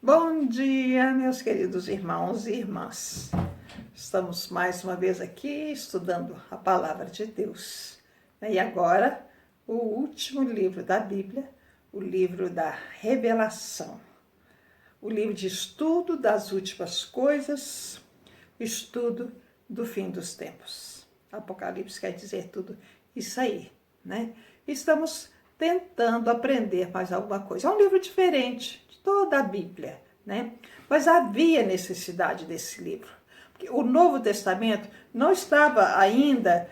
Bom dia, meus queridos irmãos e irmãs. Estamos mais uma vez aqui estudando a Palavra de Deus. E agora, o último livro da Bíblia, o livro da Revelação. O livro de estudo das últimas coisas, estudo do fim dos tempos. Apocalipse quer dizer tudo isso aí, né? Estamos tentando aprender mais alguma coisa. É um livro diferente de toda a Bíblia, né? Mas havia necessidade desse livro. Porque o Novo Testamento não estava ainda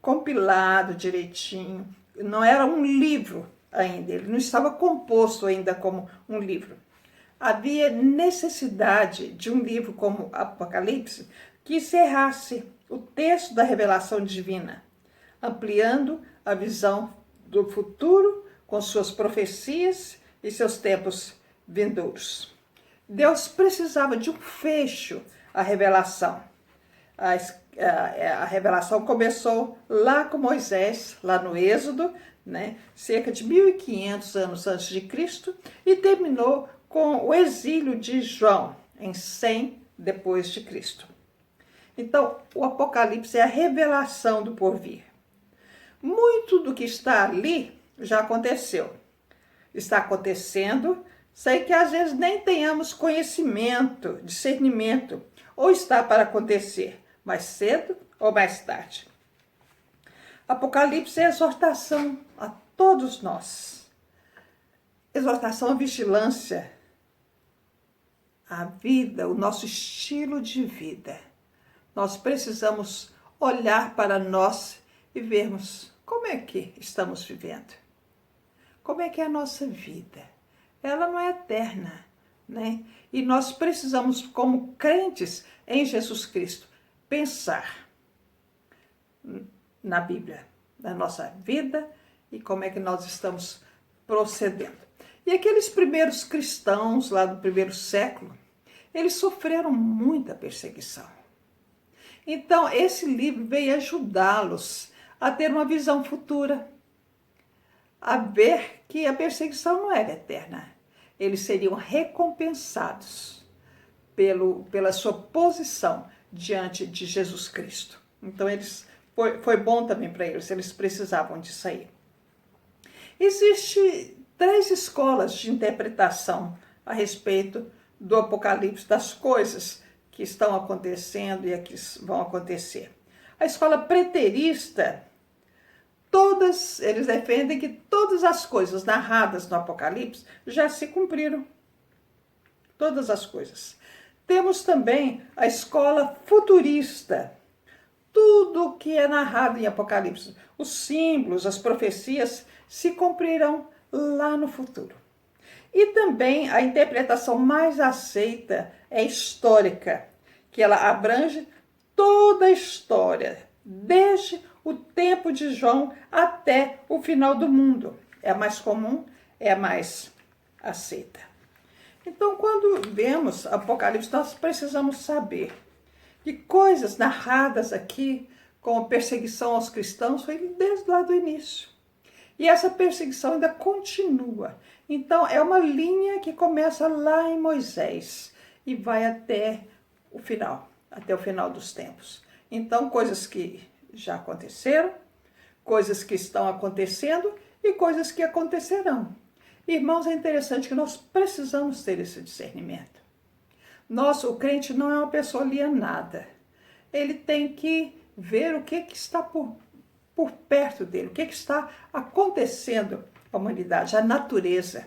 compilado direitinho, não era um livro ainda, ele não estava composto ainda como um livro. Havia necessidade de um livro como Apocalipse que encerrasse o texto da revelação divina, ampliando a visão do futuro com suas profecias e seus tempos vindouros. Deus precisava de um fecho à revelação. A revelação começou lá com Moisés, lá no Êxodo, né, cerca de 1500 anos antes de Cristo, e terminou com o exílio de João, em 100 depois de Cristo. Então, o Apocalipse é a revelação do porvir. Muito do que está ali já aconteceu. Está acontecendo, sem que às vezes nem tenhamos conhecimento, discernimento, ou está para acontecer, mais cedo ou mais tarde. Apocalipse é exortação a todos nós. Exortação à vigilância, à vida, o nosso estilo de vida. Nós precisamos olhar para nós e vermos como é que estamos vivendo. Como é que é a nossa vida? Ela não é eterna, né? E nós precisamos, como crentes em Jesus Cristo, pensar na Bíblia, na nossa vida e como é que nós estamos procedendo. E aqueles primeiros cristãos lá do primeiro século, eles sofreram muita perseguição. Então, esse livro veio ajudá-los a ter uma visão futura, a ver que a perseguição não era eterna. Eles seriam recompensados pela sua posição diante de Jesus Cristo. Então, foi bom também para eles, eles precisavam disso aí. Existem 3 escolas de interpretação a respeito do Apocalipse, das coisas que estão acontecendo e que vão acontecer. A escola preterista, eles defendem que todas as coisas narradas no Apocalipse já se cumpriram. Todas as coisas. Temos também a escola futurista. Tudo que é narrado em Apocalipse, os símbolos, as profecias, se cumprirão lá no futuro. E também a interpretação mais aceita é histórica, que ela abrange toda a história, desde o tempo de João até o final do mundo. É a mais comum, é a mais aceita. Então, quando vemos Apocalipse, nós precisamos saber que coisas narradas aqui, como perseguição aos cristãos, foi desde lá do início. E essa perseguição ainda continua. Então, é uma linha que começa lá em Moisés e vai até o final dos tempos. Então, coisas que já aconteceram, coisas que estão acontecendo e coisas que acontecerão. Irmãos, é interessante que nós precisamos ter esse discernimento. O crente não é uma pessoa alienada. Ele tem que ver o que está por perto dele, o que está acontecendo com a humanidade, a natureza.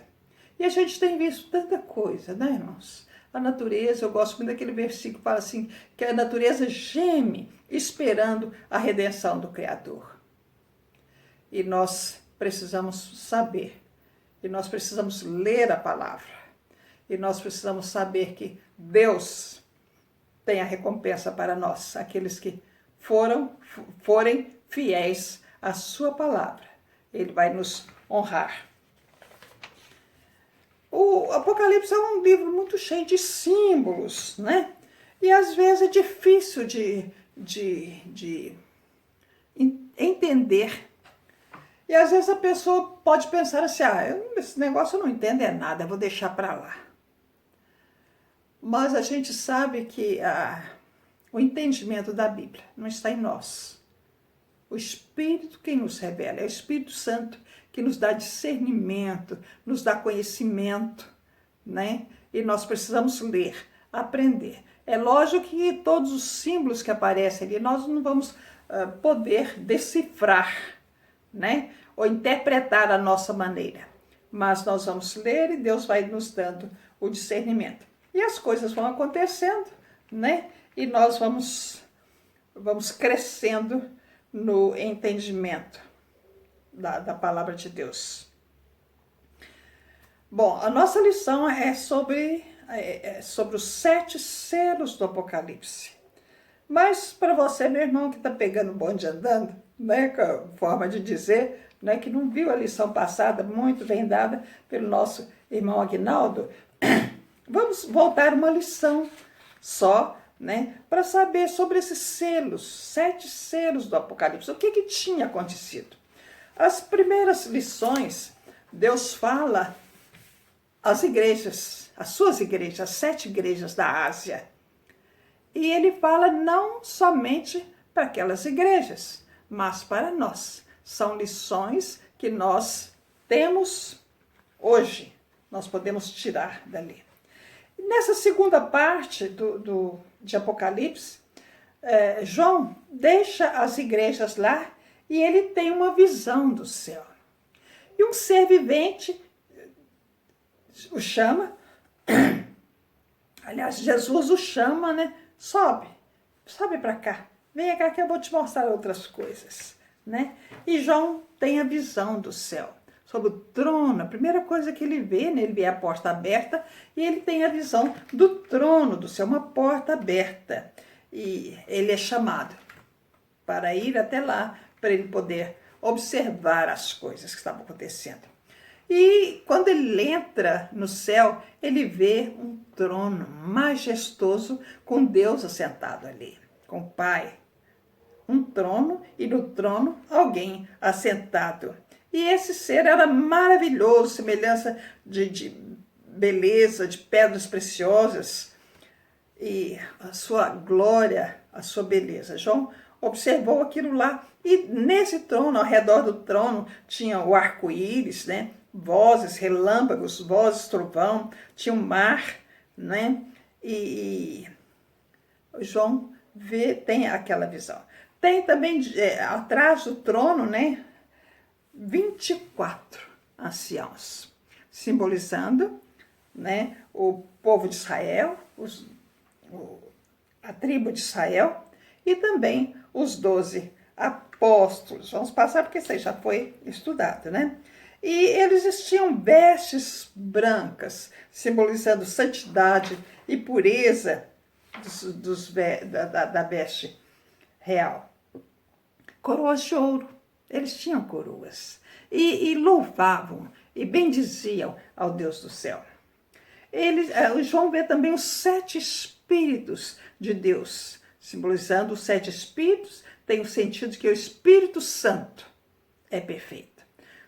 E a gente tem visto tanta coisa, né, irmãos? A natureza, eu gosto muito daquele versículo que fala assim, que a natureza geme esperando a redenção do Criador. E nós precisamos saber, e nós precisamos ler a palavra, e nós precisamos saber que Deus tem a recompensa para nós, aqueles que forem fiéis à sua palavra. Ele vai nos honrar. O Apocalipse é um livro muito cheio de símbolos, né? E às vezes é difícil de entender. E às vezes a pessoa pode pensar assim, esse negócio eu não entendo é nada, eu vou deixar para lá. Mas a gente sabe que o entendimento da Bíblia não está em nós. O Espírito quem nos revela, é o Espírito Santo que nos dá discernimento, nos dá conhecimento, né? E nós precisamos ler, aprender. É lógico que todos os símbolos que aparecem ali, nós não vamos poder decifrar, né? Ou interpretar a nossa maneira. Mas nós vamos ler e Deus vai nos dando o discernimento. E as coisas vão acontecendo, né? E nós vamos crescendo no entendimento da palavra de Deus. Bom, a nossa lição é sobre os 7 selos do Apocalipse. Mas para você, meu irmão, que está pegando o bonde andando, né, com a forma de dizer, né, que não viu a lição passada, muito bem dada pelo nosso irmão Aguinaldo, vamos voltar uma lição só, né, para saber sobre esses selos, 7 selos do Apocalipse, o que tinha acontecido. As primeiras lições, Deus fala às igrejas, as suas igrejas, as 7 igrejas da Ásia. E ele fala não somente para aquelas igrejas, mas para nós. São lições que nós temos hoje, nós podemos tirar dali. Nessa segunda parte de Apocalipse, João deixa as igrejas lá e ele tem uma visão do céu. E um ser vivente o chama, aliás, Jesus o chama, né? Sobe para cá, venha cá que eu vou te mostrar outras coisas, né? E João tem a visão do céu, sobre o trono. A primeira coisa que ele vê, né? Ele vê a porta aberta e ele tem a visão do trono do céu, uma porta aberta. E ele é chamado para ir até lá, para ele poder observar as coisas que estavam acontecendo. E quando ele entra no céu, ele vê um trono majestoso com Deus assentado ali, com o Pai. Um trono e no trono alguém assentado. E esse ser era maravilhoso, semelhança de beleza, de pedras preciosas e a sua glória, a sua beleza. João observou aquilo lá e nesse trono, ao redor do trono, tinha o arco-íris, né? Vozes, relâmpagos, vozes, trovão, tinha um mar, né? E João tem aquela visão. Tem também atrás do trono, né? 24 anciãos, simbolizando, né? O povo de Israel, a tribo de Israel e também os 12 apóstolos. Vamos passar porque isso aí já foi estudado, né? E eles tinham vestes brancas, simbolizando santidade e pureza da veste real. Coroas de ouro, eles tinham coroas. E louvavam e bendiziam ao Deus do céu. João vê também os 7 Espíritos de Deus, simbolizando os 7 Espíritos, tem o sentido de que o Espírito Santo é perfeito.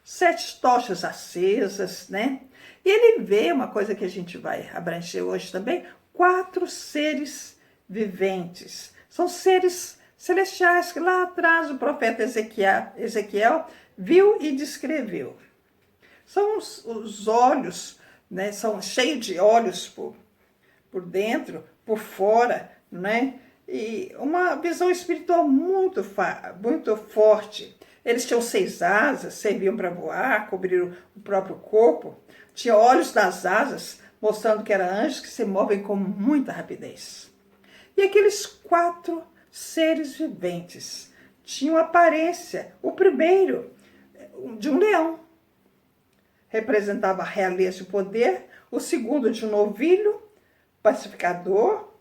7 tochas acesas, né? E ele vê uma coisa que a gente vai abranger hoje também, 4 seres viventes. São seres celestiais que lá atrás o profeta Ezequiel viu e descreveu. São os olhos, né? São cheios de olhos por dentro, por fora, né? E uma visão espiritual muito forte. Eles tinham 6 asas, serviam para voar, cobrir o próprio corpo. Tinha olhos nas asas, mostrando que eram anjos que se movem com muita rapidez. E aqueles 4 seres viventes tinham aparência. O primeiro, de um leão, representava a realeza e o poder. O segundo, de um novilho, pacificador.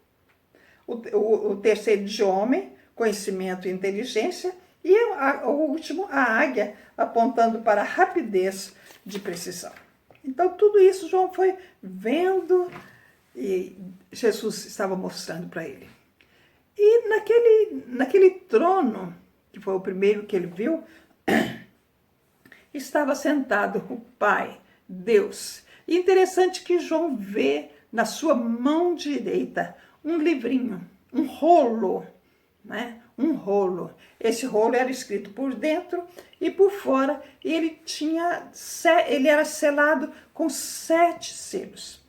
O terceiro, de homem, conhecimento e inteligência. E o último, a águia, apontando para a rapidez de precisão. Então, tudo isso João foi vendo e Jesus estava mostrando para ele. E naquele trono, que foi o primeiro que ele viu, estava sentado o Pai, Deus. E interessante que João vê na sua mão direita um livrinho, um rolo, né? Um rolo. Esse rolo era escrito por dentro e por fora, e ele era selado com 7 selos.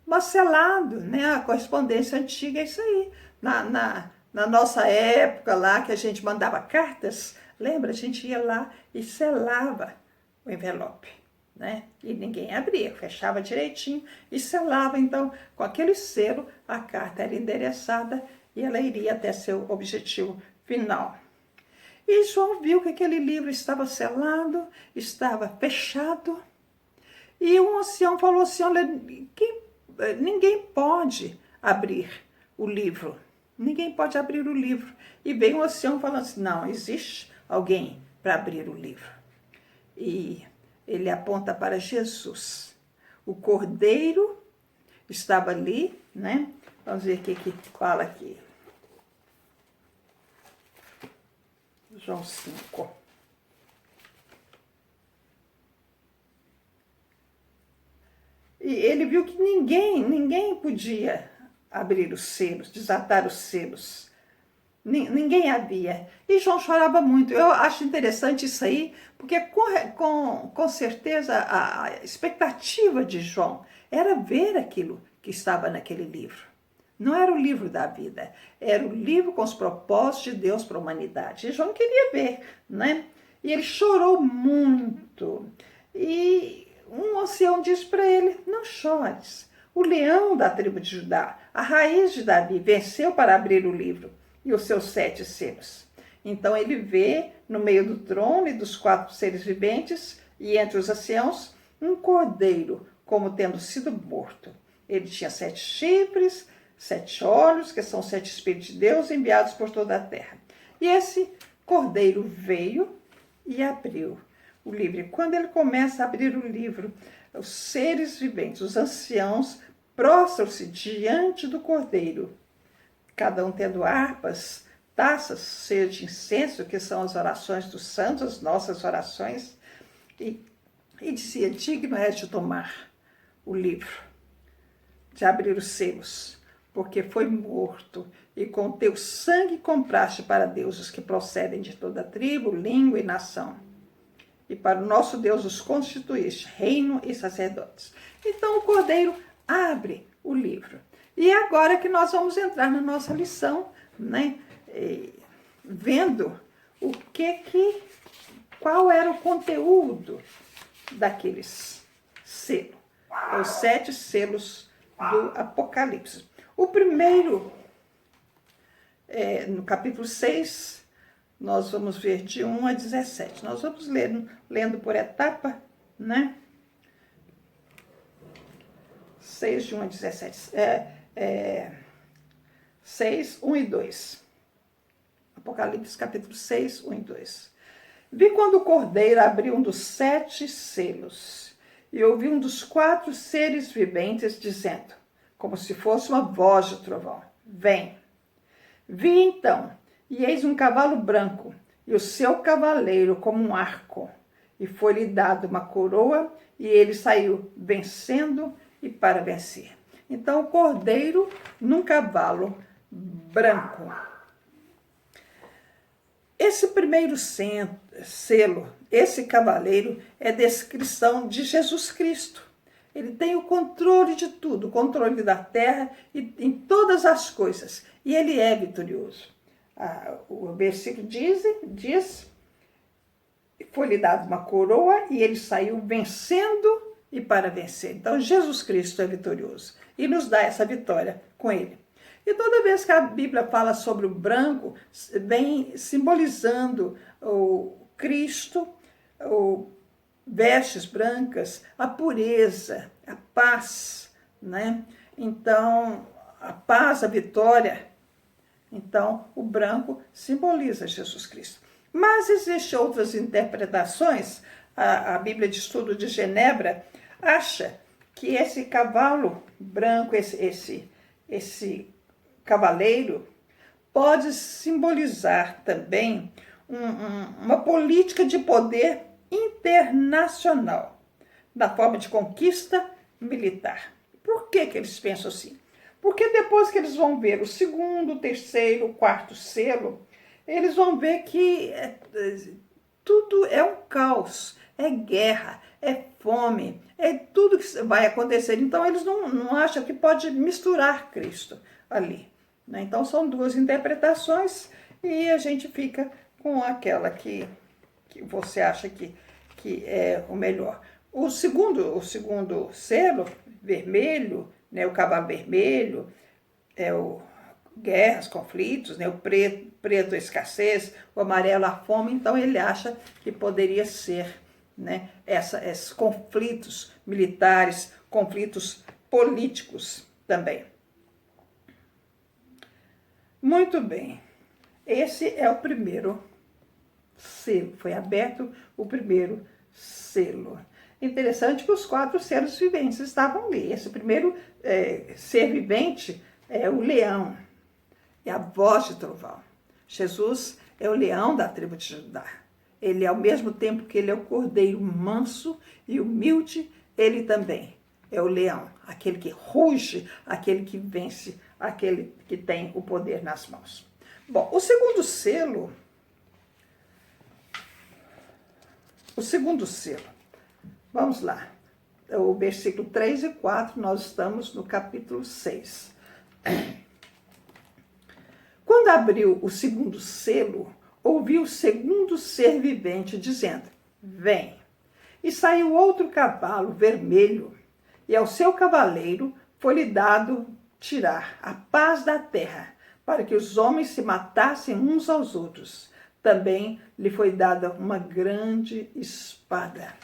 Mas selado, né? A correspondência antiga é isso aí. Na nossa época lá, que a gente mandava cartas, lembra? A gente ia lá e selava o envelope, né? E ninguém abria, fechava direitinho e selava. Então, com aquele selo, a carta era endereçada e ela iria até seu objetivo final. E João viu que aquele livro estava selado, estava fechado, e um ancião falou assim: olha, ninguém pode abrir o livro. Ninguém pode abrir o livro. E veio um ancião falando assim: não, existe alguém para abrir o livro. E ele aponta para Jesus. O cordeiro estava ali, né? Vamos ver o que fala aqui. João 5. E ele viu que ninguém podia abrir os selos, desatar os selos. Ninguém havia. E João chorava muito. Eu acho interessante isso aí, porque com certeza a expectativa de João era ver aquilo que estava naquele livro. Não era o livro da vida, era o livro com os propósitos de Deus para a humanidade. E João queria ver, né? E ele chorou muito. E um ancião disse para ele: não chores. O leão da tribo de Judá, a raiz de Davi, venceu para abrir o livro e os seus 7 selos. Então ele vê no meio do trono e dos 4 seres viventes e entre os anciãos um cordeiro como tendo sido morto. Ele tinha 7 chifres, 7 olhos, que são 7 Espíritos de Deus enviados por toda a terra. E esse cordeiro veio e abriu o livro. E quando ele começa a abrir o livro, os seres viventes, os anciãos, prostram-se diante do cordeiro, cada um tendo harpas, taças cheias de incenso, que são as orações dos santos, as nossas orações, e dizia: digno és de tomar o livro, de abrir os selos, porque foi morto, e com teu sangue compraste para Deus os que procedem de toda tribo, língua e nação. E para o nosso Deus os constituíste reino e sacerdotes. Então o cordeiro abre o livro. E agora que nós vamos entrar na nossa lição, né? Vendo qual era o conteúdo daqueles selos, os 7 selos do Apocalipse. O primeiro, no capítulo 6, nós vamos ver de 1 a 17. Nós vamos lendo por etapa, né? 6, de 1 a 17. 6, 1 e 2. Apocalipse, capítulo 6, 1 e 2. Vi quando o cordeiro abriu um dos 7 selos, e ouvi um dos 4 seres viventes dizendo, como se fosse uma voz de trovão: vem. Vi então, e eis um cavalo branco, e o seu cavaleiro como um arco, e foi-lhe dado uma coroa, e ele saiu vencendo e para vencer. Então o cordeiro num cavalo branco. Esse primeiro selo, esse cavaleiro, é descrição de Jesus Cristo. Ele tem o controle de tudo, o controle da terra e em todas as coisas. E ele é vitorioso. O versículo diz: foi-lhe dado uma coroa e ele saiu vencendo e para vencer. Então Jesus Cristo é vitorioso e nos dá essa vitória com ele. E toda vez que a Bíblia fala sobre o branco, vem simbolizando o Cristo, vestes brancas, a pureza, a paz, né? Então, a paz, a vitória. Então, o branco simboliza Jesus Cristo. Mas existem outras interpretações. A Bíblia de Estudo de Genebra acha que esse cavalo branco, esse cavaleiro, pode simbolizar também uma política de poder internacional, na forma de conquista militar. Por que eles pensam assim? Porque depois que eles vão ver o segundo, o terceiro, o quarto selo, eles vão ver que tudo é um caos, é guerra, é fome, é tudo que vai acontecer. Então eles não acham que pode misturar Cristo ali, né? Então são duas interpretações e a gente fica com aquela que você acha que é o melhor. O segundo selo, vermelho, né, o cavalo vermelho, é o guerras, conflitos, né, o preto a escassez, o amarelo a fome, então ele acha que poderia ser, né, esses conflitos militares, conflitos políticos também. Muito bem, esse é o primeiro selo, foi aberto o primeiro selo. Interessante que os 4 seres viventes estavam ali. Esse primeiro ser vivente é o leão, é a voz de trovão. Jesus é o leão da tribo de Judá. Ele, ao mesmo tempo que ele é o cordeiro manso e humilde, ele também é o leão, aquele que ruge, aquele que vence, aquele que tem o poder nas mãos. Bom, o segundo selo, vamos lá, o versículo 3 e 4, nós estamos no capítulo 6. Quando abriu o segundo selo, ouvi o segundo ser vivente dizendo, vem. E saiu outro cavalo vermelho, e ao seu cavaleiro foi-lhe dado tirar a paz da terra, para que os homens se matassem uns aos outros. Também lhe foi dada uma grande espada.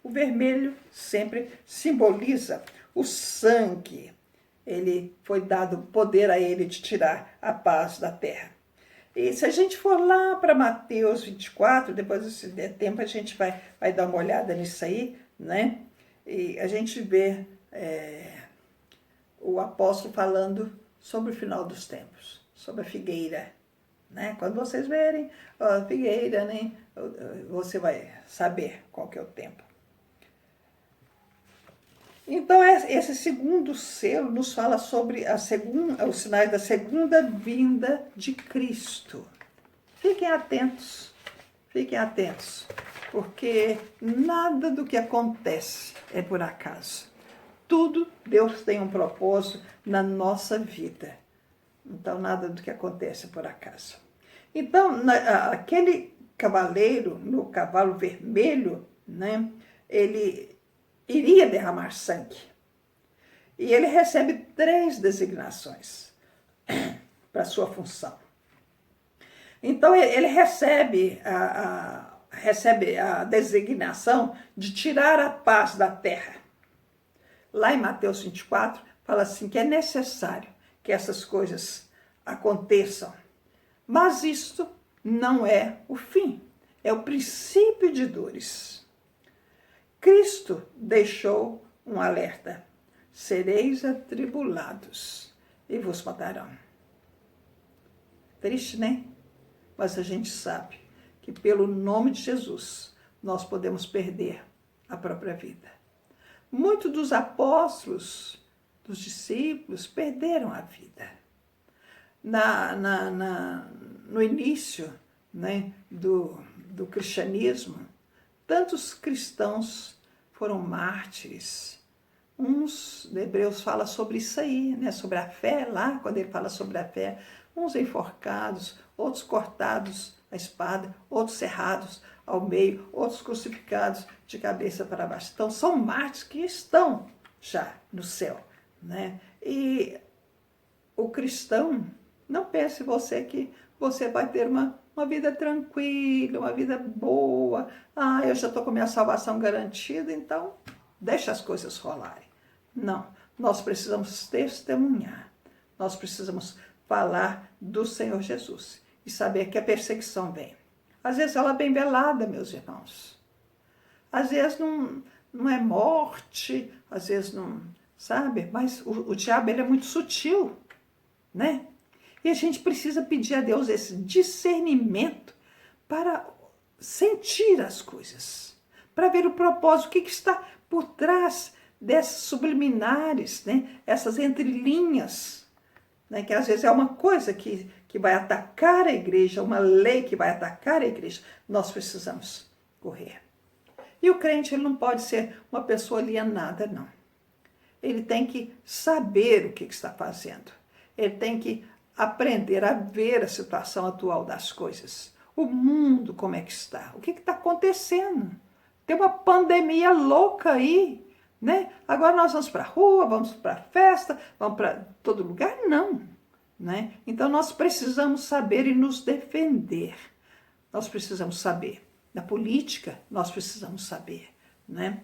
O vermelho sempre simboliza o sangue. Ele foi dado poder a ele de tirar a paz da terra. E se a gente for lá para Mateus 24, depois se der tempo a gente vai dar uma olhada nisso aí, né? E a gente vê o apóstolo falando sobre o final dos tempos, sobre a figueira, né? Quando vocês verem a figueira, né? Você vai saber qual que é o tempo. Então, esse segundo selo nos fala sobre os sinais da segunda vinda de Cristo. Fiquem atentos, porque nada do que acontece é por acaso. Tudo Deus tem um propósito na nossa vida. Então, nada do que acontece é por acaso. Então, aquele cavaleiro, no cavalo vermelho, né, ele iria derramar sangue. E ele recebe 3 designações para sua função. Então, ele recebe a designação de tirar a paz da terra. Lá em Mateus 24, fala assim que é necessário que essas coisas aconteçam. Mas isto não é o fim, é o princípio de dores. Cristo deixou um alerta: sereis atribulados e vos matarão. Triste, né? Mas a gente sabe que pelo nome de Jesus nós podemos perder a própria vida. Muitos dos apóstolos, dos discípulos, perderam a vida. No início, né, do cristianismo, tantos cristãos foram mártires. Uns, Hebreus fala sobre isso aí, né, sobre a fé, lá quando ele fala sobre a fé, uns enforcados, outros cortados a espada, outros cerrados ao meio, outros crucificados de cabeça para baixo. Então são mártires que estão já no céu, né? E o cristão, não pense você que você vai ter uma vida tranquila, uma vida boa. Eu já estou com minha salvação garantida, então deixa as coisas rolarem. Não, nós precisamos testemunhar. Nós precisamos falar do Senhor Jesus e saber que a perseguição vem. Às vezes ela vem velada, meus irmãos. Às vezes não é morte, às vezes não, sabe? Mas o diabo, ele é muito sutil, né? E a gente precisa pedir a Deus esse discernimento para sentir as coisas, para ver o propósito, o que está por trás dessas subliminares, né? Essas entrelinhas, né? Que às vezes é uma coisa que vai atacar a igreja, uma lei que vai atacar a igreja. Nós precisamos correr. E o crente, ele não pode ser uma pessoa alienada, não. Ele tem que saber o que está fazendo. Ele tem que aprender a ver a situação atual das coisas. O mundo, como é que está? O que está acontecendo? Tem uma pandemia louca aí, né? Agora nós vamos para a rua, vamos para a festa, vamos para todo lugar? Não, né? Então nós precisamos saber e nos defender. Nós precisamos saber. Da política, nós precisamos saber, né?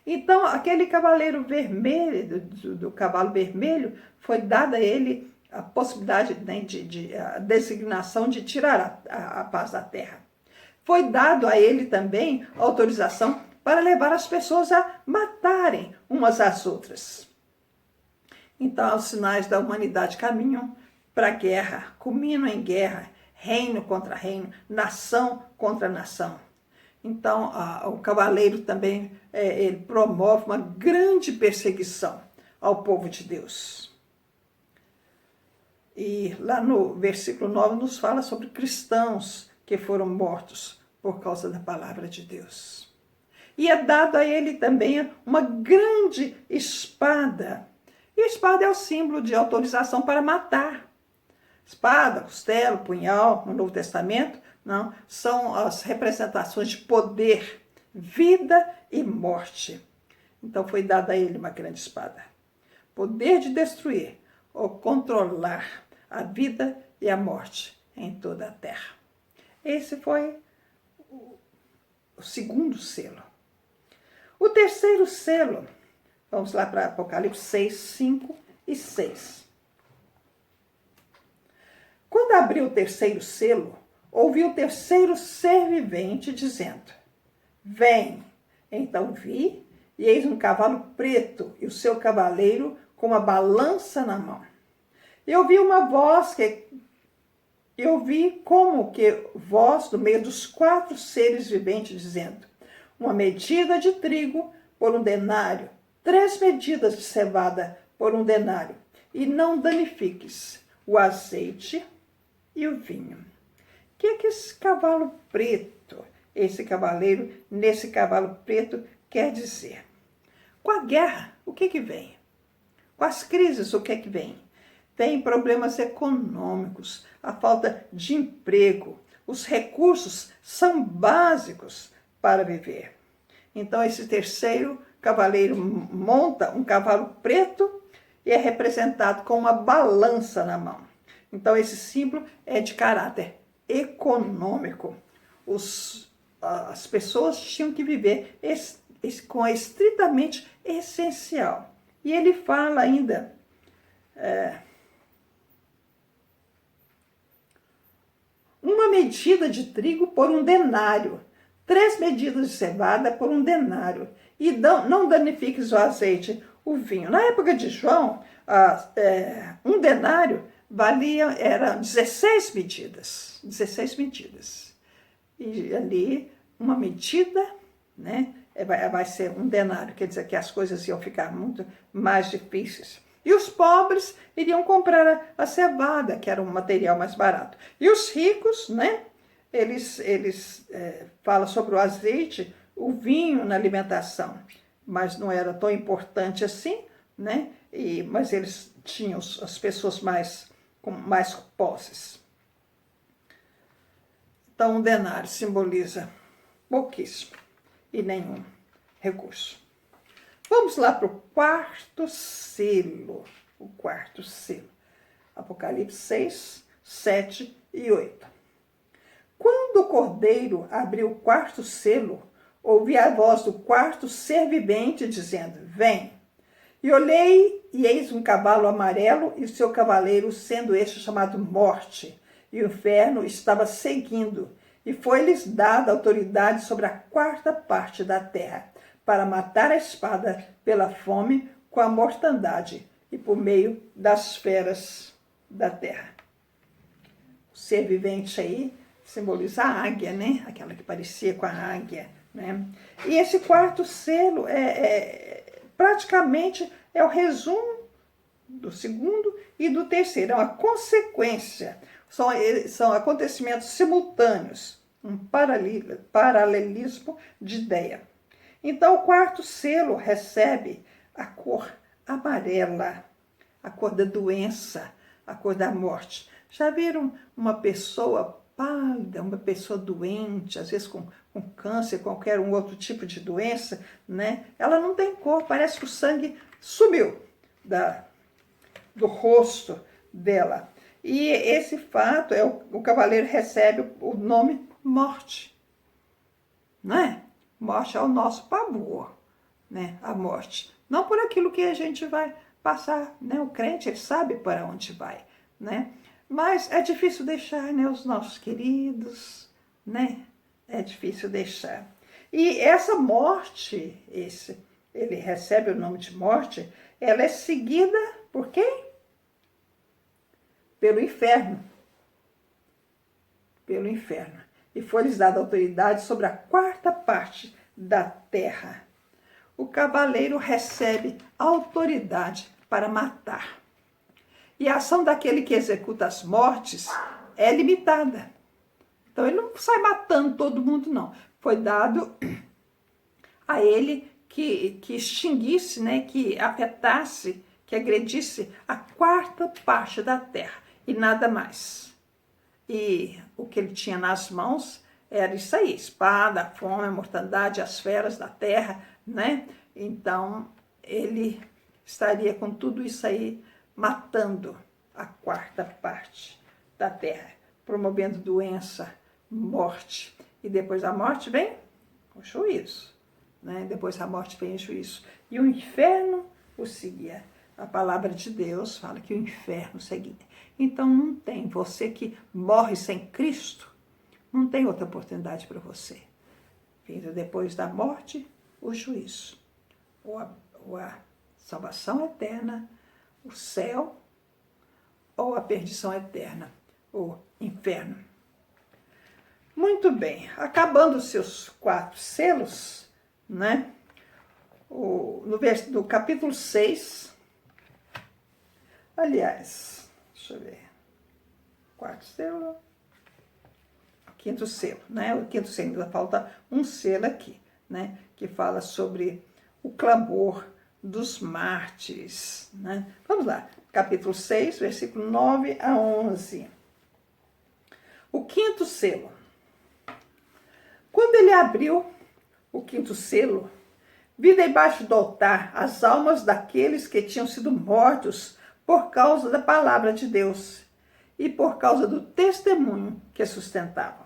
Então, aquele cavaleiro vermelho, do cavalo vermelho, foi dada a ele a possibilidade, né, a designação de tirar a paz da terra. Foi dado a ele também a autorização para levar as pessoas a matarem umas às outras. Então, os sinais da humanidade caminham para a guerra, culminam em guerra, reino contra reino, nação contra nação. Então, o cavaleiro também ele promove uma grande perseguição ao povo de Deus. E lá no versículo 9 nos fala sobre cristãos que foram mortos por causa da palavra de Deus. E é dado a ele também uma grande espada. E a espada é o símbolo de autorização para matar. Espada, costela, punhal, no Novo Testamento, não, são as representações de poder, vida e morte. Então foi dada a ele uma grande espada. Poder de destruir ou controlar a vida e a morte em toda a terra. Esse foi o segundo selo. O terceiro selo, vamos lá para Apocalipse 6, 5 e 6. Quando abriu o terceiro selo, ouvi o terceiro ser vivente dizendo: vem. Então vi, e eis um cavalo preto, e o seu cavaleiro com uma balança na mão. Eu vi uma voz como que voz do meio dos 4 seres viventes dizendo: uma medida de trigo por 1 denário, 3 medidas de cevada por 1 denário, e não danifiques o azeite e o vinho. O que é que esse cavalo preto, esse cavaleiro, nesse cavalo preto, quer dizer? Com a guerra, o que vem? Com as crises, o que vem? Vem problemas econômicos, a falta de emprego, os recursos são básicos para viver. Então, esse terceiro cavaleiro monta um cavalo preto e é representado com uma balança na mão. Então, esse símbolo é de caráter econômico. As pessoas tinham que viver com estritamente essencial. E ele fala ainda, uma medida de trigo por 1 denário, 3 medidas de cevada por 1 denário, e não danifiques o azeite, o vinho. Na época de João, 1 denário era 16 medidas, 16 medidas. E ali, uma medida, né, vai ser 1 denário, quer dizer que as coisas iam ficar muito mais difíceis. E os pobres iriam comprar a cevada, que era um material mais barato. E os ricos, né, eles falam sobre o azeite, o vinho na alimentação, mas não era tão importante assim, né? Mas eles tinham as pessoas com mais posses. Então, 1 denário simboliza pouquíssimo e nenhum recurso. Vamos lá para o 4º selo. O 4º selo. Apocalipse 6, 7 e 8. Quando o cordeiro abriu o 4º selo, ouvi a voz do 4º ser vivente dizendo: vem. E olhei, e eis um cavalo amarelo, e seu cavaleiro, sendo este chamado Morte, e o inferno estava seguindo, e foi-lhes dada autoridade sobre a 4ª parte da terra, para matar a espada pela fome, com a mortandade, e por meio das feras da terra. O ser vivente aí simboliza a águia, né? Aquela que parecia com a águia, né? E esse 4º selo praticamente é o resumo do segundo e do terceiro, é uma consequência, são acontecimentos simultâneos, um paralelismo de ideia. Então, o quarto selo recebe a cor amarela, a cor da doença, a cor da morte. Já viram uma pessoa pálida, uma pessoa doente, às vezes com câncer, qualquer um outro tipo de doença, né? Ela não tem cor, parece que o sangue sumiu do rosto dela. E esse fato, o cavaleiro recebe o nome morte, não é? Morte é o nosso pavor, né? A morte. Não por aquilo que a gente vai passar, né? O crente, ele sabe para onde vai, né? Mas é difícil deixar, né? Os nossos queridos, né? É difícil deixar. E essa morte, ele recebe o nome de morte, ela é seguida por quem? Pelo inferno. Pelo inferno. E foi-lhes dada autoridade sobre a quarta parte da terra. O cavaleiro recebe autoridade para matar. E a ação daquele que executa as mortes é limitada. Então ele não sai matando todo mundo, não. Foi dado a ele que extinguisse, né, que afetasse, que agredisse a quarta parte da terra e nada mais. E o que ele tinha nas mãos era isso aí, espada, a fome, a mortandade, as feras da terra, né? Então, ele estaria com tudo isso aí, matando a quarta parte da terra, promovendo doença, morte. E depois da morte vem o juízo, né? Depois da morte vem o juízo. E o inferno o seguia. A palavra de Deus fala que o inferno seguia. Então não tem, você que morre sem Cristo, não tem outra oportunidade para você. Vindo depois da morte, o juízo, ou a salvação eterna, o céu, ou a perdição eterna, o inferno. Muito bem, acabando os seus 4 selos, né? No capítulo 6, aliás, deixa eu ver, 4 selo, o 5º selo, né? O 5º selo, ainda falta um selo aqui, né? Que fala sobre o clamor dos mártires, né? Vamos lá, capítulo 6, versículo 9 a 11. O 5º selo. Quando ele abriu o 5º selo, vi debaixo do altar as almas daqueles que tinham sido mortos por causa da palavra de Deus e por causa do testemunho que sustentavam.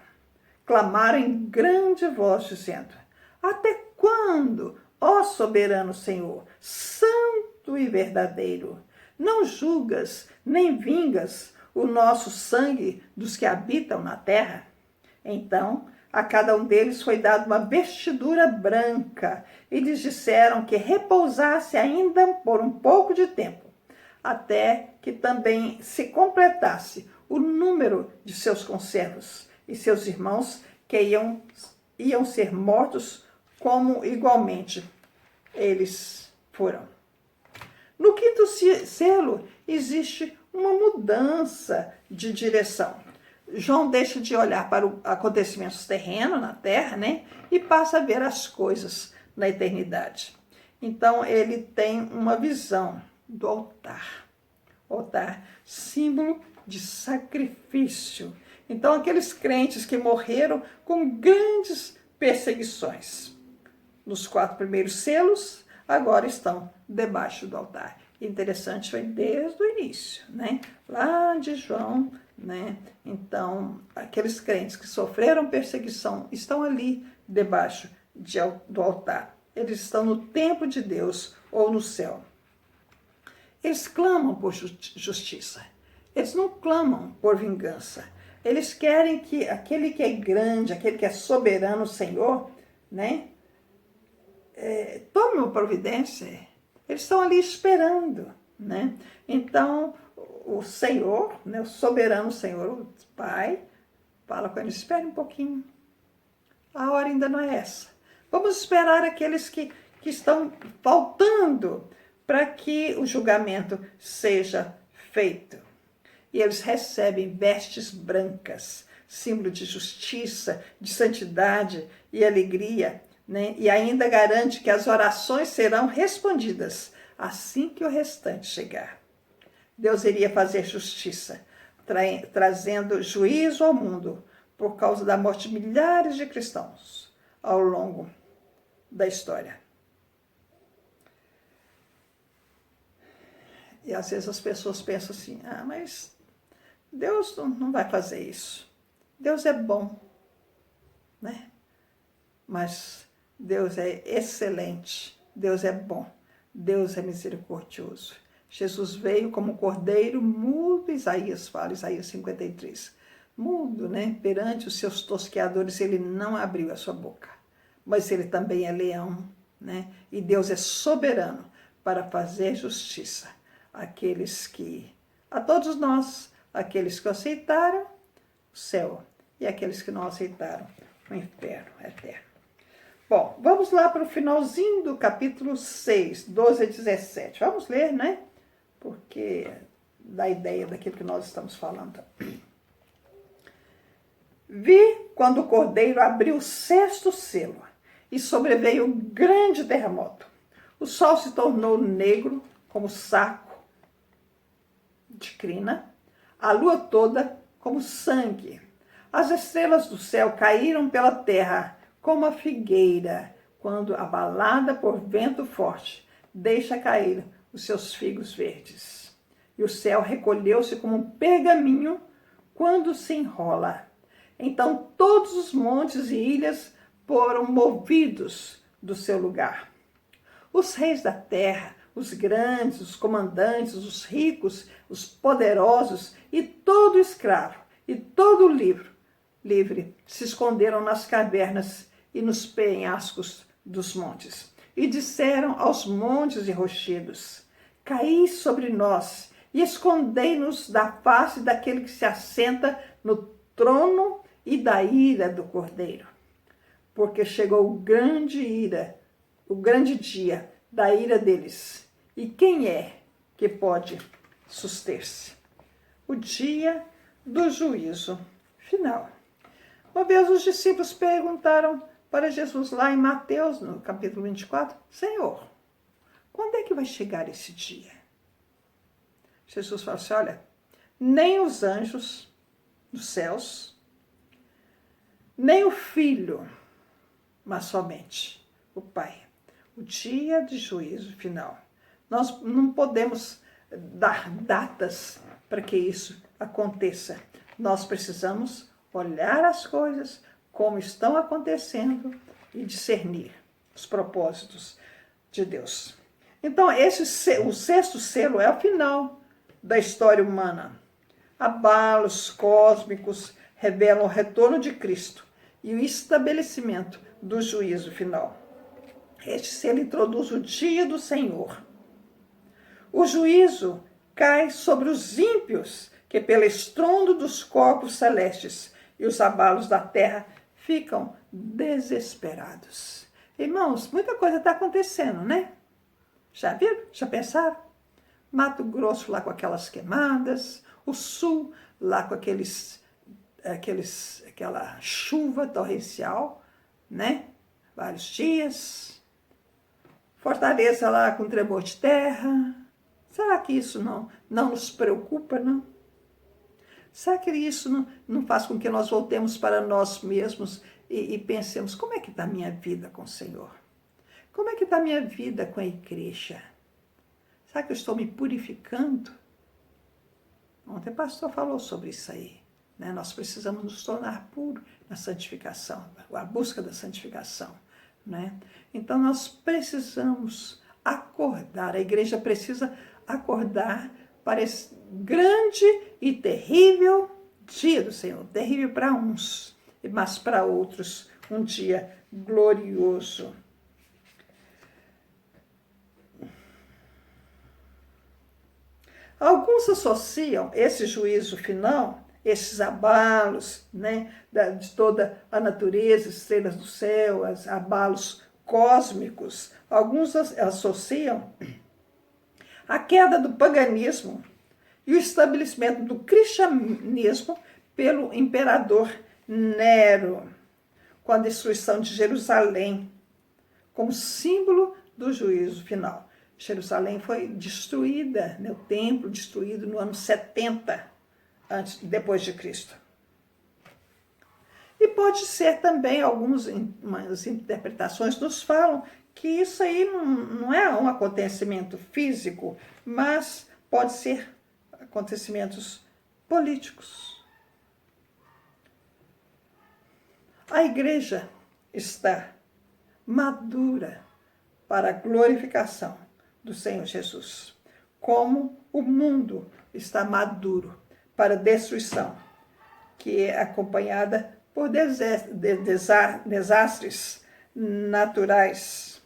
Clamaram em grande voz, dizendo: até quando, ó soberano Senhor, santo e verdadeiro, não julgas nem vingas o nosso sangue dos que habitam na terra? Então, a cada um deles foi dada uma vestidura branca, e lhes disseram que repousasse ainda por um pouco de tempo, até que também se completasse o número de seus conservos e seus irmãos que iam ser mortos como igualmente eles foram. No 5º selo existe uma mudança de direção. João deixa de olhar para os acontecimentos terrenos na terra, né? E passa a ver as coisas na eternidade. Então ele tem uma visão do altar. O altar, símbolo de sacrifício. Então aqueles crentes que morreram com grandes perseguições nos 4 primeiros selos, agora estão debaixo do altar. Interessante, foi desde o início, né? Lá de João, né? Então, aqueles crentes que sofreram perseguição estão ali debaixo do altar. Eles estão no templo de Deus ou no céu. Eles clamam por justiça. Eles não clamam por vingança. Eles querem que aquele que é grande, aquele que é soberano, o Senhor, né? Tome uma providência. Eles estão ali esperando, né? Então, o Senhor, né, o soberano Senhor, o Pai, fala com eles: espere um pouquinho. A hora ainda não é essa. Vamos esperar aqueles que que estão faltando para que o julgamento seja feito. E eles recebem vestes brancas, símbolo de justiça, de santidade e alegria, né? E ainda garante que as orações serão respondidas assim que o restante chegar. Deus iria fazer justiça, trazendo juízo ao mundo por causa da morte de milhares de cristãos ao longo da história. E às vezes as pessoas pensam assim, mas Deus não vai fazer isso. Deus é bom, né? Mas Deus é excelente, Deus é bom, Deus é misericordioso. Jesus veio como um cordeiro mudo, Isaías fala, Isaías 53. Mudo, né? Perante os seus tosqueadores, ele não abriu a sua boca. Mas ele também é leão, né? E Deus é soberano para fazer justiça a todos nós, aqueles que aceitaram o céu e aqueles que não aceitaram o inferno eterno. Bom, vamos lá para o finalzinho do capítulo 6, 12 a 17. Vamos ler, né? Porque dá ideia daquilo que nós estamos falando. Vi quando o cordeiro abriu o sexto selo e sobreveio um grande terremoto. O sol se tornou negro como saco de crina, a lua toda como sangue. As estrelas do céu caíram pela terra como a figueira, quando, abalada por vento forte, deixa cair os seus figos verdes. E o céu recolheu-se como um pergaminho quando se enrola. Então todos os montes e ilhas foram movidos do seu lugar. Os reis da terra, os grandes, os comandantes, os ricos, os poderosos e todo escravo e todo livre se esconderam nas cavernas e nos penhascos dos montes. E disseram aos montes e rochedos: caí sobre nós e escondei-nos da face daquele que se assenta no trono e da ira do Cordeiro. Porque chegou o grande dia da ira deles. E quem é que pode suster-se? O dia do juízo final. Uma vez os discípulos perguntaram para Jesus lá em Mateus, no capítulo 24, Senhor, quando é que vai chegar esse dia? Jesus falou assim, olha, nem os anjos dos céus, nem o Filho, mas somente o Pai. O dia de juízo final. Nós não podemos dar datas para que isso aconteça. Nós precisamos olhar as coisas como estão acontecendo e discernir os propósitos de Deus. Então, o sexto selo é o final da história humana. Abalos cósmicos revelam o retorno de Cristo e o estabelecimento do juízo final. Este selo introduz o dia do Senhor. O juízo cai sobre os ímpios, que pelo estrondo dos corpos celestes e os abalos da terra ficam desesperados. Irmãos, muita coisa está acontecendo, né? Já viram? Já pensaram? Mato Grosso lá com aquelas queimadas, o Sul lá com aquela chuva torrencial, né? Vários dias. Fortaleza lá com tremor de terra. Será que isso não nos preocupa, não? Será que isso não faz com que nós voltemos para nós mesmos e pensemos, como é que está a minha vida com o Senhor? Como é que está a minha vida com a igreja? Será que eu estou me purificando? Ontem o pastor falou sobre isso aí. Né? Nós precisamos nos tornar puros na santificação, a busca da santificação. Né? Então nós precisamos acordar, a igreja precisa acordar para esse grande e terrível dia do Senhor. Terrível para uns, mas para outros um dia glorioso. Alguns associam esse juízo final, esses abalos, né, de toda a natureza, estrelas do céu, abalos cósmicos. Alguns associam a queda do paganismo e o estabelecimento do cristianismo pelo imperador Nero, com a destruição de Jerusalém, como símbolo do juízo final. Jerusalém foi destruída, né, o templo destruído no ano 70 depois de Cristo. E pode ser também, algumas interpretações nos falam que isso aí não é um acontecimento físico, mas pode ser acontecimentos políticos. A igreja está madura para a glorificação do Senhor Jesus, como o mundo está maduro para a destruição, que é acompanhada por desastres naturais.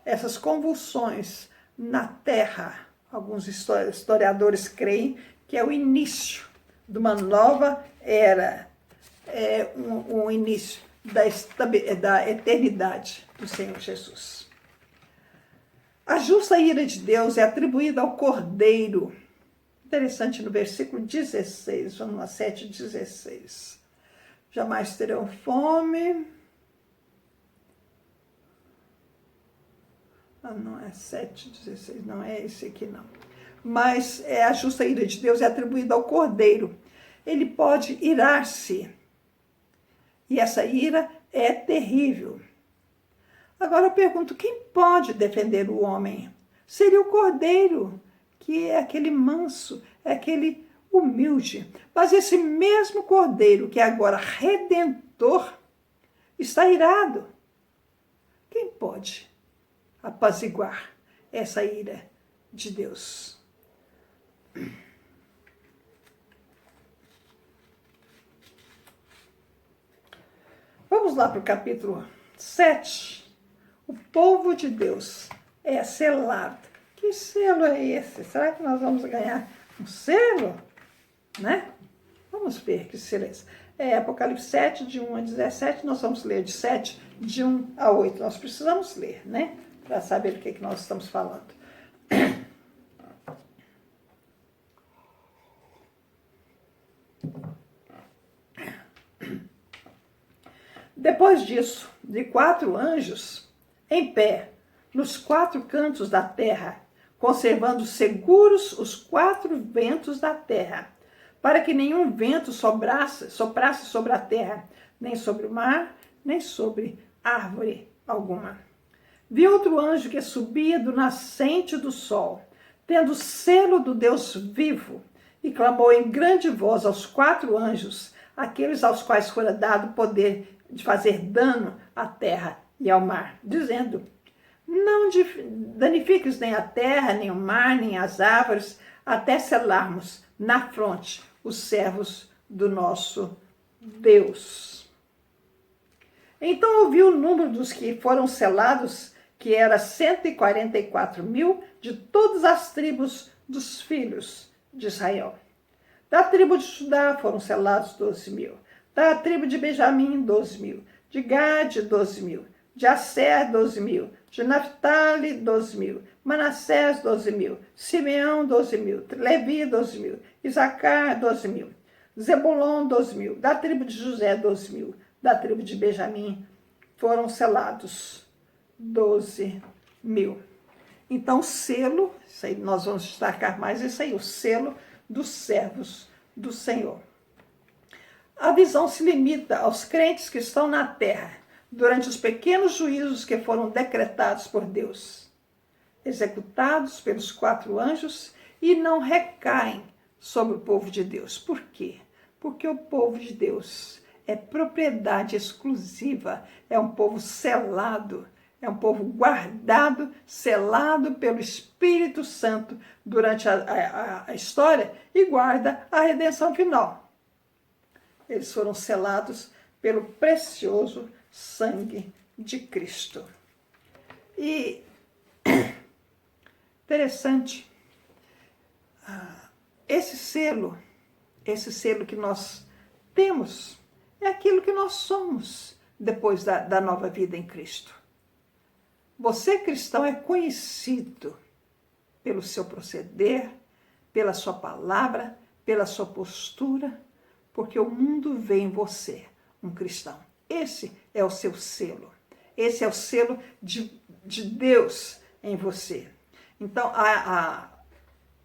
Essas convulsões na terra, alguns historiadores creem que é o início de uma nova era, um início da eternidade do Senhor Jesus. A justa ira de Deus é atribuída ao Cordeiro. Interessante, no versículo 16, vamos lá, 7:16. Jamais terão fome. Não é 7:16, não é esse aqui não. Mas a justa ira de Deus é atribuída ao Cordeiro. Ele pode irar-se. E essa ira é terrível. Agora eu pergunto, quem pode defender o homem? Seria o Cordeiro, que é aquele manso, é aquele humilde. Mas esse mesmo Cordeiro, que é agora redentor, está irado. Quem pode apaziguar essa ira de Deus? Vamos lá para o capítulo 7. O povo de Deus é selado. Que selo é esse? Será que nós vamos ganhar um selo? Né? Vamos ver que selo é esse. Apocalipse 7, de 1 a 17. Nós vamos ler de 7, de 1 a 8. Nós precisamos ler, né? Para saber do que nós estamos falando. Depois disso, de 4 anjos em pé, nos 4 cantos da terra, conservando seguros os 4 ventos da terra, para que nenhum vento soprasse sobre a terra, nem sobre o mar, nem sobre árvore alguma. Vi outro anjo que subia do nascente do sol, tendo o selo do Deus vivo, e clamou em grande voz aos 4 anjos, aqueles aos quais fora dado poder de fazer dano à terra e ao mar, dizendo: não danifiques nem a terra, nem o mar, nem as árvores, até selarmos na fronte os servos do nosso Deus. Então ouvi o número dos que foram selados, que era 144.000 de todas as tribos dos filhos de Israel. Da tribo de Judá foram selados 12.000. Da tribo de Benjamim, 12.000. De Gade, 12.000. De Asser, 12.000. De Naphtali, 12.000. Manassés, 12.000. Simeão, 12.000. Levi, 12.000. Isacar, 12.000. Zebulon, 12.000. Da tribo de José, 12.000. Da tribo de Benjamim foram selados 12.000. Então, selo, isso aí nós vamos destacar mais isso aí, o selo dos servos do Senhor. A visão se limita aos crentes que estão na terra durante os pequenos juízos que foram decretados por Deus, executados pelos 4 anjos, e não recaem sobre o povo de Deus. Por quê? Porque o povo de Deus é propriedade exclusiva, é um povo selado, é um povo guardado, selado pelo Espírito Santo durante a história e guarda a redenção final. Eles foram selados pelo precioso sangue de Cristo. E interessante, esse selo que nós temos, é aquilo que nós somos. depois da nova vida em Cristo. Você, cristão, é conhecido pelo seu proceder, pela sua palavra, pela sua postura, porque o mundo vê em você um cristão. Esse é o seu selo. Esse é o selo de Deus em você. Então,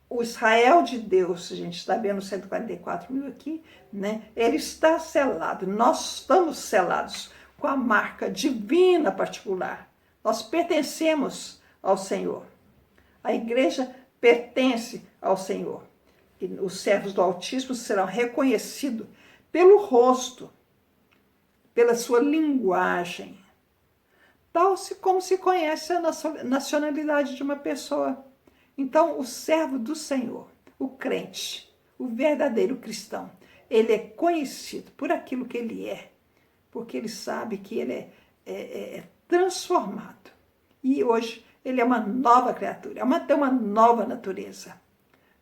o Israel de Deus, a gente está vendo 144 mil aqui, né? Ele está selado. Nós estamos selados com a marca divina particular. Nós pertencemos ao Senhor. A igreja pertence ao Senhor. E os servos do Altíssimo serão reconhecidos pelo rosto, pela sua linguagem, tal como se conhece a nacionalidade de uma pessoa. Então, o servo do Senhor, o crente, o verdadeiro cristão, ele é conhecido por aquilo que ele é, porque ele sabe que ele é transformado. E hoje ele é uma nova criatura, tem uma nova natureza.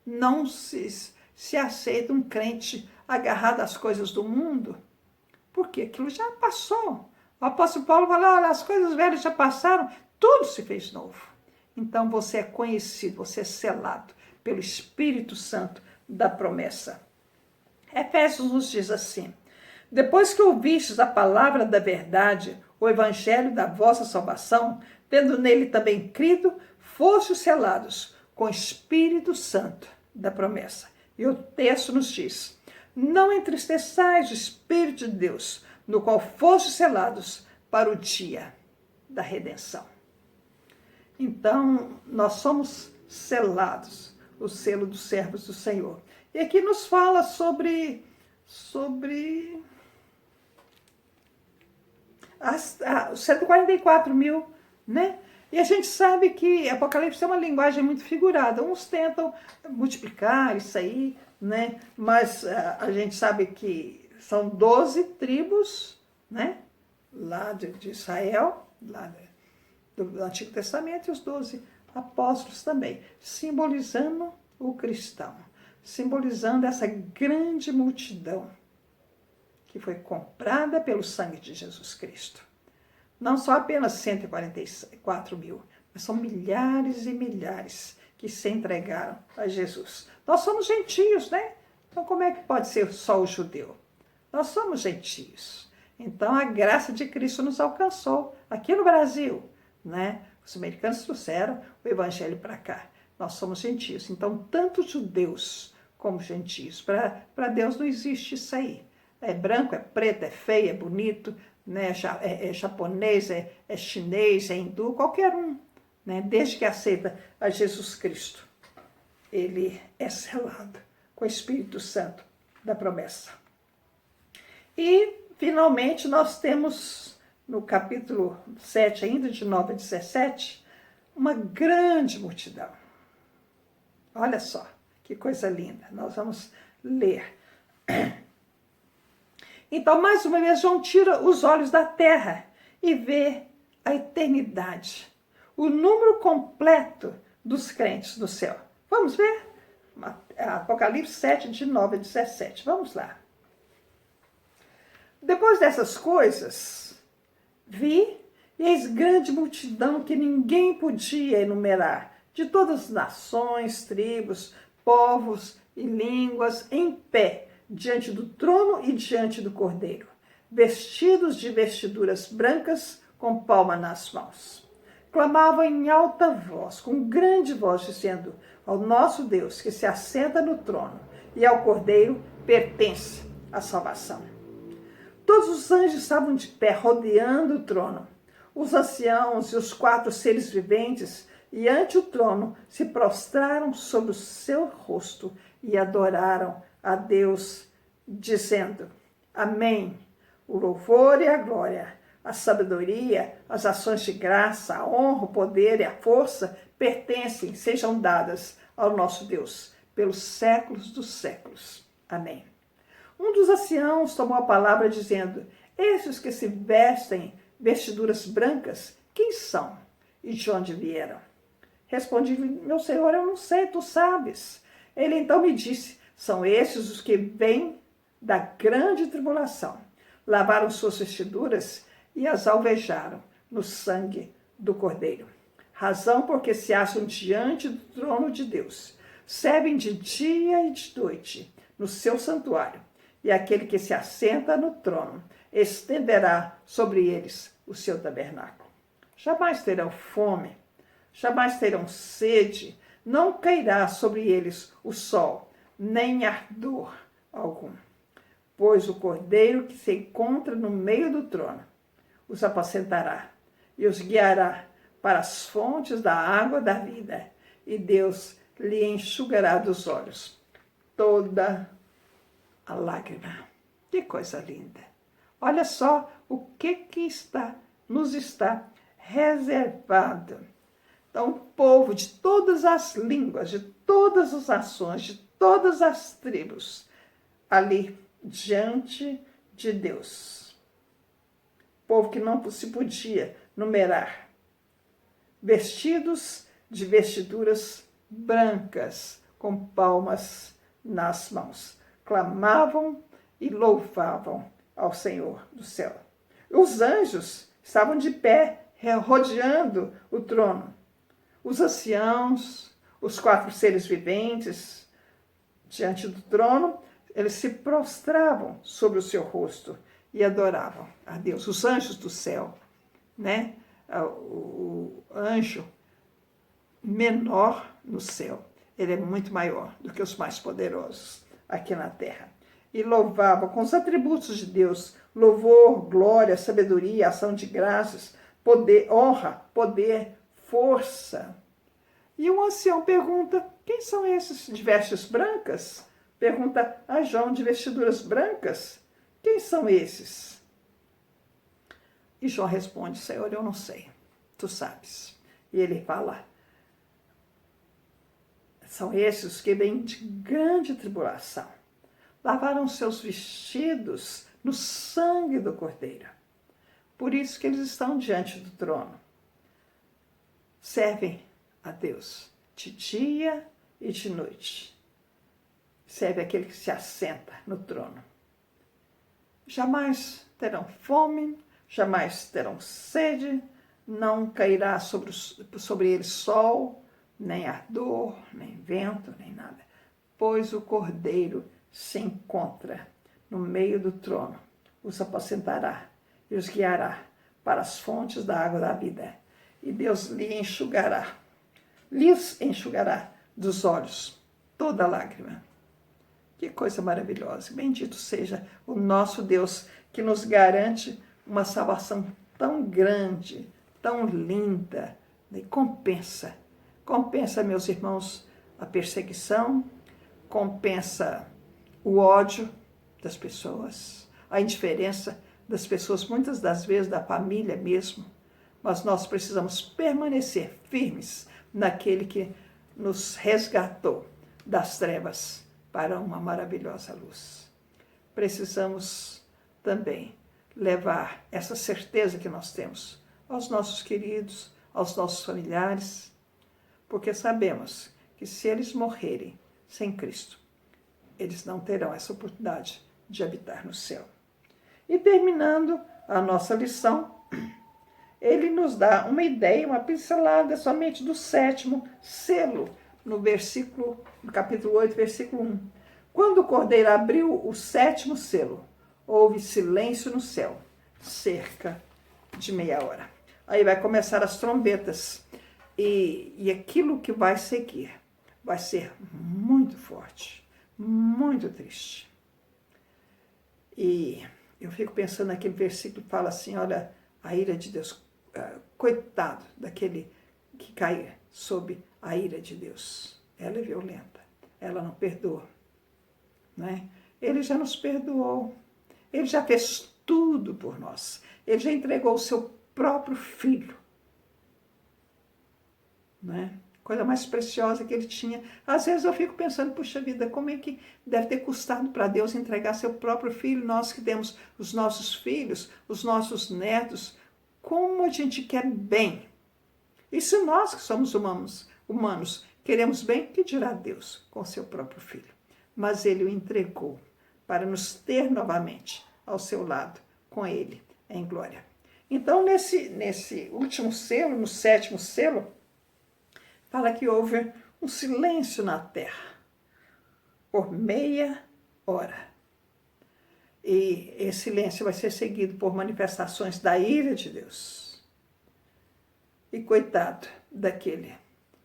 Não se aceita um crente agarrado às coisas do mundo, porque aquilo já passou. O apóstolo Paulo fala, olha, as coisas velhas já passaram, tudo se fez novo. Então você é conhecido, você é selado pelo Espírito Santo da promessa. Efésios nos diz assim: depois que ouvistes a palavra da verdade, o evangelho da vossa salvação, tendo nele também crido, fostes selados com o Espírito Santo da promessa. E o texto nos diz: não entristeçais o Espírito de Deus, no qual fostes selados para o dia da redenção. Então, nós somos selados, o selo dos servos do Senhor. E aqui nos fala sobre os 144 mil, né? E a gente sabe que Apocalipse é uma linguagem muito figurada. Uns tentam multiplicar isso aí, né? Mas a gente sabe que são 12 tribos, né? Lá de Israel, lá do Antigo Testamento, e os 12 apóstolos também, simbolizando o cristão, simbolizando essa grande multidão que foi comprada pelo sangue de Jesus Cristo. Não só apenas 144 mil, mas são milhares e milhares que se entregaram a Jesus. Nós somos gentios, né? Então como é que pode ser só o judeu? Nós somos gentios. Então a graça de Cristo nos alcançou aqui no Brasil, né? Os americanos trouxeram o evangelho para cá. Nós somos gentios. Então tanto judeus como gentios. Para Deus não existe isso aí. É branco, é preto, é feio, é bonito, né? É japonês, é chinês, é hindu, qualquer um, né? Desde que aceita a Jesus Cristo, ele é selado com o Espírito Santo da promessa. E, finalmente, nós temos, no capítulo 7, ainda de 9 a 17, uma grande multidão. Olha só, que coisa linda. Nós vamos ler. Então, mais uma vez, João tira os olhos da terra e vê a eternidade, o número completo dos crentes do céu. Vamos ver? Apocalipse 7, de 9 a 17. Vamos lá. Depois dessas coisas, vi, e eis grande multidão que ninguém podia enumerar, de todas as nações, tribos, povos e línguas, em pé, diante do trono e diante do Cordeiro, vestidos de vestiduras brancas, com palma nas mãos. Clamavam em alta voz, com grande voz, dizendo: ao nosso Deus, que se assenta no trono, e ao Cordeiro pertence a salvação. Todos os anjos estavam de pé, rodeando o trono. Os anciãos e os 4 seres viventes, e ante o trono, se prostraram sobre o seu rosto e adoraram a Deus, dizendo: amém. O louvor e a glória, a sabedoria, as ações de graça, a honra, o poder e a força pertencem, sejam dadas ao nosso Deus, pelos séculos dos séculos. Amém. Um dos anciãos tomou a palavra dizendo: esses que se vestem vestiduras brancas, quem são e de onde vieram? Respondi-lhe: meu senhor, eu não sei, tu sabes. Ele então me disse: são esses os que vêm da grande tribulação. Lavaram suas vestiduras e as alvejaram no sangue do Cordeiro. Razão porque se acham diante do trono de Deus, servem de dia e de noite no seu santuário, e aquele que se assenta no trono estenderá sobre eles o seu tabernáculo. Jamais terão fome, jamais terão sede, não cairá sobre eles o sol, nem ardor algum. Pois o Cordeiro que se encontra no meio do trono os apacentará e os guiará para as fontes da água da vida, e Deus lhe enxugará dos olhos toda a lágrima. Que coisa linda! Olha só o que nos está reservado. Então, o povo de todas as línguas, de todas as nações, de todas as tribos, ali diante de Deus. Povo que não se podia numerar, vestidos de vestiduras brancas, com palmas nas mãos, clamavam e louvavam ao Senhor do céu. Os anjos estavam de pé, rodeando o trono. Os anciãos, os 4 seres viventes, diante do trono, eles se prostravam sobre o seu rosto e adoravam a Deus. Os anjos do céu, né? O anjo menor no céu, ele é muito maior do que os mais poderosos aqui na terra. E louvava com os atributos de Deus, louvor, glória, sabedoria, ação de graças, poder, honra, poder, força. E um ancião pergunta: quem são esses de vestes brancas? Pergunta a João, de vestiduras brancas: quem são esses? E João responde: Senhor, eu não sei, tu sabes. E ele fala: são esses que vêm de grande tribulação. Lavaram seus vestidos no sangue do Cordeiro. Por isso que eles estão diante do trono. Servem a Deus de dia e de noite. Serve aquele que se assenta no trono. Jamais terão fome, jamais terão sede, não cairá sobre eles sol, nem ardor, nem vento, nem nada. Pois o Cordeiro se encontra no meio do trono, os apacentará e os guiará para as fontes da água da vida. E Deus lhes enxugará dos olhos toda lágrima. Que coisa maravilhosa! Bendito seja o nosso Deus, que nos garante uma salvação tão grande, tão linda, e compensa, meus irmãos, a perseguição, compensa o ódio das pessoas, a indiferença das pessoas, muitas das vezes da família mesmo, mas nós precisamos permanecer firmes naquele que nos resgatou das trevas para uma maravilhosa luz. Precisamos também levar essa certeza que nós temos aos nossos queridos, aos nossos familiares, porque sabemos que se eles morrerem sem Cristo, eles não terão essa oportunidade de habitar no céu. E terminando a nossa lição, ele nos dá uma ideia, uma pincelada somente do 7º selo, no capítulo 8, versículo 1. Quando o Cordeiro abriu o 7º selo, houve silêncio no céu, cerca de meia hora. Aí vai começar as trombetas, e aquilo que vai seguir vai ser muito forte, muito triste. E eu fico pensando naquele versículo que fala assim, olha, a ira de Deus, coitado daquele que cai sob a ira de Deus. Ela é violenta, ela não perdoa, né? Ele já nos perdoou, ele já fez tudo por nós, ele já entregou o seu próprio filho, né? Coisa mais preciosa que ele tinha. Às vezes eu fico pensando, puxa vida, como é que deve ter custado para Deus entregar seu próprio filho? Nós que temos os nossos filhos, os nossos netos, como a gente quer bem. E se nós que somos humanos queremos bem, que dirá Deus com seu próprio filho? Mas ele o entregou para nos ter novamente ao seu lado, com ele, em glória. Então, nesse último selo, no 7º selo, fala que houve um silêncio na terra por meia hora. E esse silêncio vai ser seguido por manifestações da ira de Deus. E coitado daquele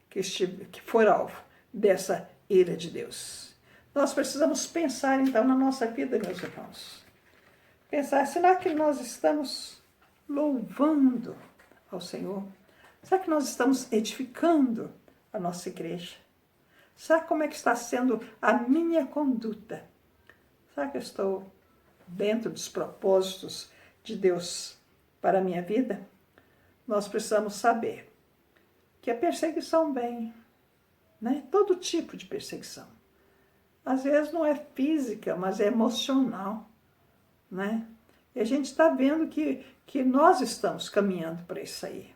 que for alvo dessa ira de Deus. Nós precisamos pensar, então, na nossa vida, meus irmãos. Pensar, será que nós estamos louvando ao Senhor? Será que nós estamos edificando a nossa igreja? Será como é que está sendo a minha conduta? Será que eu estou dentro dos propósitos de Deus para a minha vida? Nós precisamos saber que a perseguição vem, né? Todo tipo de perseguição. Às vezes não é física, mas é emocional, né? E a gente está vendo que nós estamos caminhando para isso aí.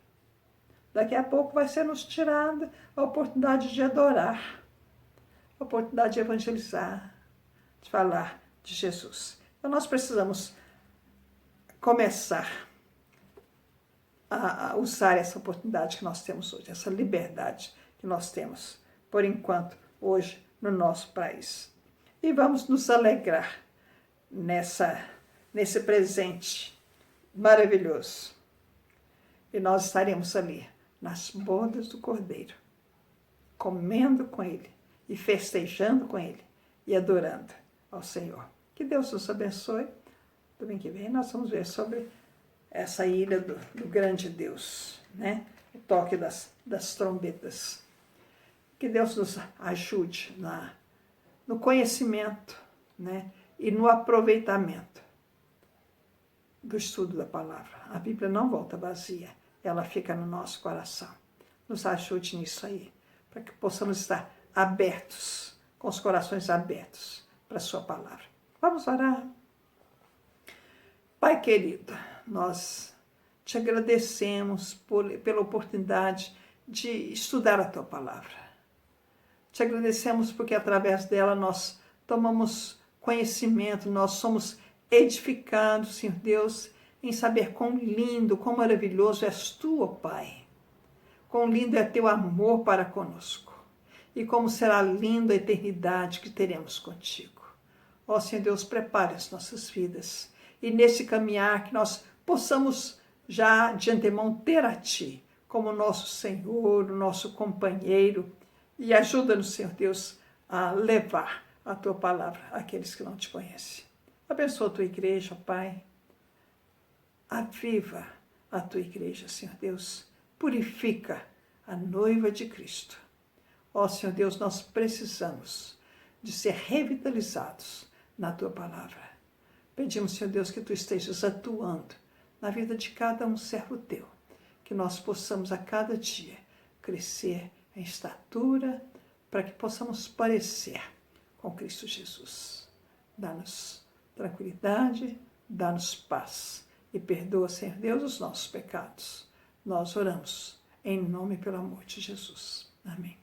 Daqui a pouco vai ser nos tirada a oportunidade de adorar, a oportunidade de evangelizar, de falar de Jesus. Então nós precisamos começar a usar essa oportunidade que nós temos hoje, essa liberdade que nós temos, por enquanto, hoje, no nosso país. E vamos nos alegrar nesse presente maravilhoso. E nós estaremos ali, nas bodas do Cordeiro, comendo com Ele, e festejando com Ele, e adorando ao Senhor. Que Deus nos abençoe. Domingo que vem nós vamos ver sobre essa ira do grande Deus, né? O toque das trombetas. Que Deus nos ajude no conhecimento, né? E no aproveitamento do estudo da palavra. A Bíblia não volta vazia, ela fica no nosso coração. Nos ajude nisso aí, para que possamos estar abertos, com os corações abertos para a sua palavra. Vamos orar? Pai querido, nós te agradecemos pela oportunidade de estudar a tua palavra. Te agradecemos porque através dela nós tomamos conhecimento, nós somos edificados, Senhor Deus, em saber quão lindo, quão maravilhoso és tu, ó Pai. Quão lindo é teu amor para conosco. E como será linda a eternidade que teremos contigo. Ó Senhor Deus, prepare as nossas vidas. E nesse caminhar que nós possamos já de antemão ter a Ti como nosso Senhor, o nosso companheiro. E ajuda-nos, Senhor Deus, a levar a Tua palavra àqueles que não Te conhecem. Abençoa a Tua igreja, Pai. Aviva a Tua igreja, Senhor Deus. Purifica a noiva de Cristo. Ó Senhor Deus, nós precisamos de ser revitalizados na Tua palavra. Pedimos, Senhor Deus, que Tu estejas atuando na vida de cada um servo Teu, que nós possamos a cada dia crescer em estatura, para que possamos parecer com Cristo Jesus. Dá-nos tranquilidade, dá-nos paz e perdoa, Senhor Deus, os nossos pecados. Nós oramos em nome e pelo amor de Jesus. Amém.